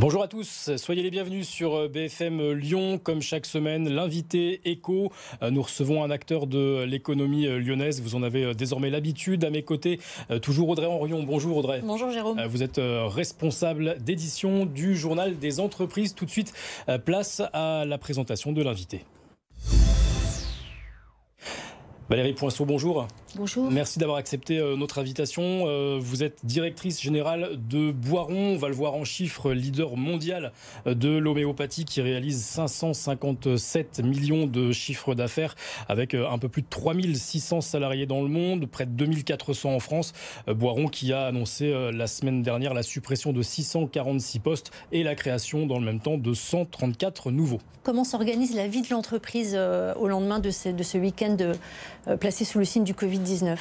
Bonjour à tous, soyez les bienvenus sur BFM Lyon. Comme chaque semaine, l'invité éco. Nous recevons un acteur de l'économie lyonnaise. Vous en avez désormais l'habitude. À mes côtés, toujours Audrey Henrion. Bonjour Audrey. Bonjour Jérôme. Vous êtes responsable d'édition du Journal des entreprises. Tout de suite, place à la présentation de l'invité. Valérie Poinceau, bonjour. Bonjour. Merci d'avoir accepté notre invitation. Vous êtes directrice générale de Boiron. On va le voir en chiffres, leader mondial de l'homéopathie qui réalise 557 millions de chiffres d'affaires avec un peu plus de 3600 salariés dans le monde, près de 2400 en France. Boiron qui a annoncé la semaine dernière la suppression de 646 postes et la création dans le même temps de 134 nouveaux. Comment s'organise la vie de l'entreprise au lendemain de ce week-end placé sous le signe du Covid-19 ?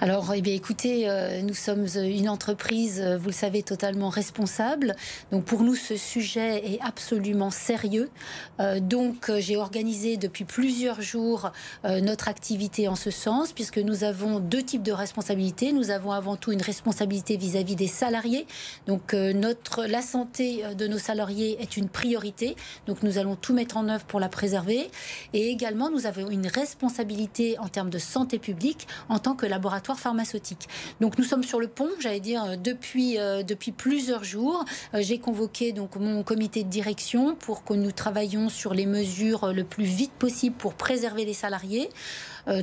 Alors, écoutez, nous sommes une entreprise, vous le savez, totalement responsable. Donc, pour nous, ce sujet est absolument sérieux. J'ai organisé depuis plusieurs jours notre activité en ce sens, puisque nous avons deux types de responsabilités. Nous avons avant tout une responsabilité vis-à-vis des salariés. Donc, la santé de nos salariés est une priorité. Donc, nous allons tout mettre en œuvre pour la préserver. Et également, nous avons une responsabilité en termes de santé publique en tant que laboratoire pharmaceutique. Donc nous sommes sur le pont, j'allais dire, depuis plusieurs jours. J'ai convoqué donc mon comité de direction pour que nous travaillions sur les mesures le plus vite possible pour préserver les salariés. Voilà.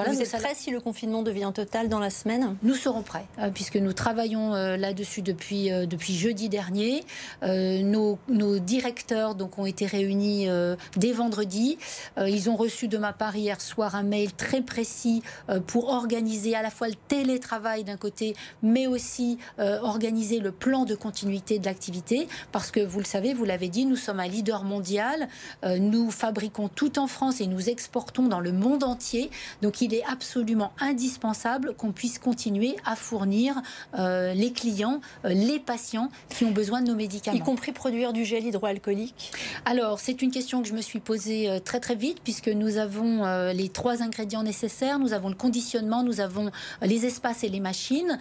Vous êtes prêts si le confinement devient total dans la semaine ? Nous serons prêts, puisque nous travaillons là-dessus depuis jeudi dernier. Nos directeurs ont été réunis dès vendredi. Ils ont reçu de ma part hier soir un mail très précis pour organiser à la fois le télétravail d'un côté, mais aussi organiser le plan de continuité de l'activité. Parce que vous le savez, vous l'avez dit, nous sommes un leader mondial. Nous fabriquons tout en France et nous exportons dans le monde entier. Donc il est absolument indispensable qu'on puisse continuer à fournir les clients, les patients qui ont besoin de nos médicaments. Y compris produire du gel hydroalcoolique ? Alors c'est une question que je me suis posée très très vite, puisque nous avons les 3 ingrédients nécessaires. Nous avons le conditionnement, nous avons les espaces et les machines.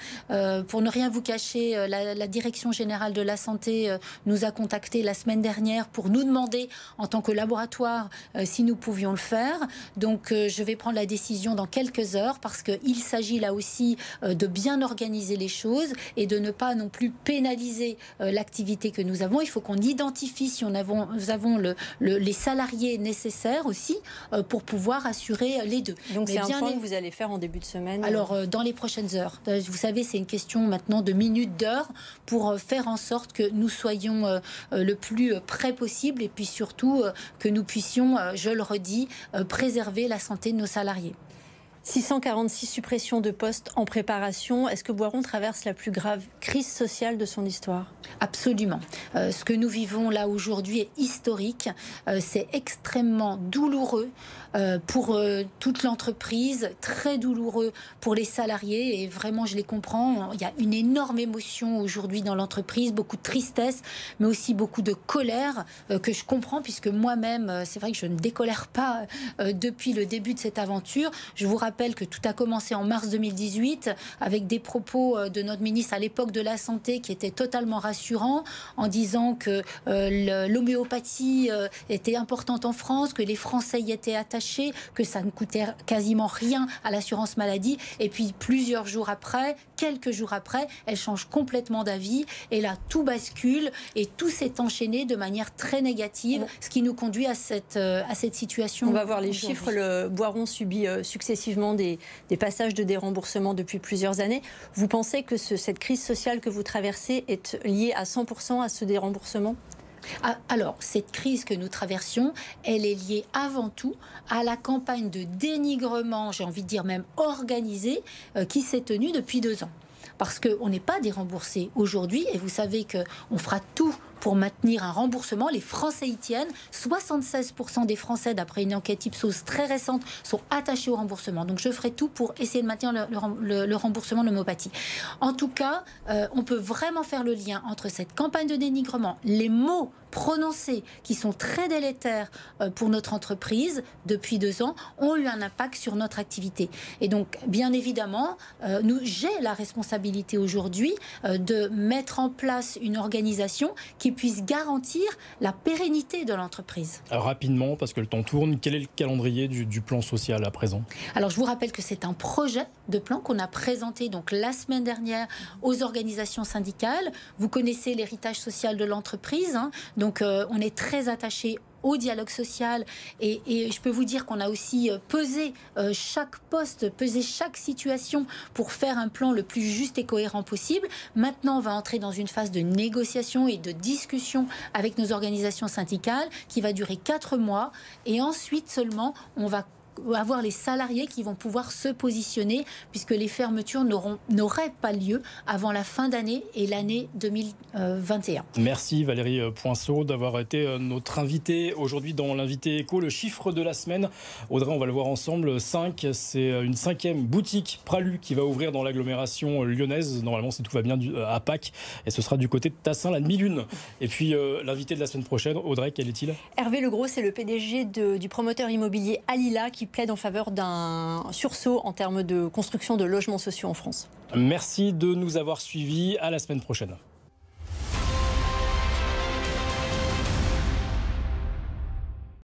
Pour ne rien vous cacher, la Direction générale de la santé nous a contactés la semaine dernière pour nous demander en tant que laboratoire si nous pouvions le faire. Donc je vais prendre la décision dans quelques heures, parce qu'il s'agit là aussi de bien organiser les choses et de ne pas non plus pénaliser l'activité que nous avons. Il faut qu'on identifie si nous avons les salariés nécessaires aussi pour pouvoir assurer les deux. Donc c'est un point que vous allez faire en début de semaine ? Alors dans les prochaines heures. Vous savez, c'est une question maintenant de minutes, d'heures, pour faire en sorte que nous soyons le plus près possible et puis surtout que nous puissions, je le redis, préserver la santé de nos salariés. 646 suppressions de postes en préparation. Est-ce que Boiron traverse la plus grave crise sociale de son histoire ? Absolument. Ce que nous vivons là aujourd'hui est historique. C'est extrêmement douloureux pour toute l'entreprise, très douloureux pour les salariés, et vraiment je les comprends. Il y a une énorme émotion aujourd'hui dans l'entreprise, beaucoup de tristesse, mais aussi beaucoup de colère que je comprends, puisque moi-même, c'est vrai que je ne décolère pas depuis le début de cette aventure. Je vous rappelle que tout a commencé en mars 2018 avec des propos de notre ministre à l'époque de la Santé qui étaient totalement rassurants, en disant que l'homéopathie était importante en France, que les Français y étaient attachés, que ça ne coûtait quasiment rien à l'assurance maladie. Et puis quelques jours après, elle change complètement d'avis. Et là, tout bascule et tout s'est enchaîné de manière très négative, ce qui nous conduit à cette situation. On va voir les chiffres. Le Boiron subit successivement des passages de déremboursement depuis plusieurs années. Vous pensez que cette crise sociale que vous traversez est liée à 100% à ce déremboursement ? Alors, cette crise que nous traversions, elle est liée avant tout à la campagne de dénigrement, j'ai envie de dire même organisée, qui s'est tenue depuis 2 ans. Parce qu'on n'est pas déremboursé aujourd'hui, et vous savez qu'on fera tout pour maintenir un remboursement. Les Français y tiennent. 76% des Français, d'après une enquête Ipsos très récente, sont attachés au remboursement. Donc je ferai tout pour essayer de maintenir le remboursement de l'homéopathie. En tout cas, on peut vraiment faire le lien entre cette campagne de dénigrement, les mots prononcés qui sont très délétères pour notre entreprise depuis 2 ans ont eu un impact sur notre activité. Et donc, bien évidemment, j'ai la responsabilité aujourd'hui de mettre en place une organisation qui puisse garantir la pérennité de l'entreprise. Alors, rapidement, parce que le temps tourne, quel est le calendrier du plan social à présent? Alors, je vous rappelle que c'est un projet de plan qu'on a présenté donc la semaine dernière aux organisations syndicales. Vous connaissez l'héritage social de l'entreprise, hein. Donc on est très attaché au dialogue social et je peux vous dire qu'on a aussi pesé chaque poste, pesé chaque situation pour faire un plan le plus juste et cohérent possible. Maintenant, on va entrer dans une phase de négociation et de discussion avec nos organisations syndicales qui va durer 4 mois et ensuite seulement on va avoir les salariés qui vont pouvoir se positionner puisque les fermetures n'auraient pas lieu avant la fin d'année et l'année 2021. Merci Valérie Poinceau d'avoir été notre invitée aujourd'hui dans l'invité éco. Le chiffre de la semaine, Audrey, on va le voir ensemble, 5, c'est une 5e boutique Pralu qui va ouvrir dans l'agglomération lyonnaise, normalement si tout va bien à Pâques, et ce sera du côté de Tassin la demi-lune. Et puis l'invité de la semaine prochaine, Audrey, quel est-il? Hervé Legros, c'est le PDG du promoteur immobilier Alila qui plaide en faveur d'un sursaut en termes de construction de logements sociaux en France. Merci de nous avoir suivis. À la semaine prochaine.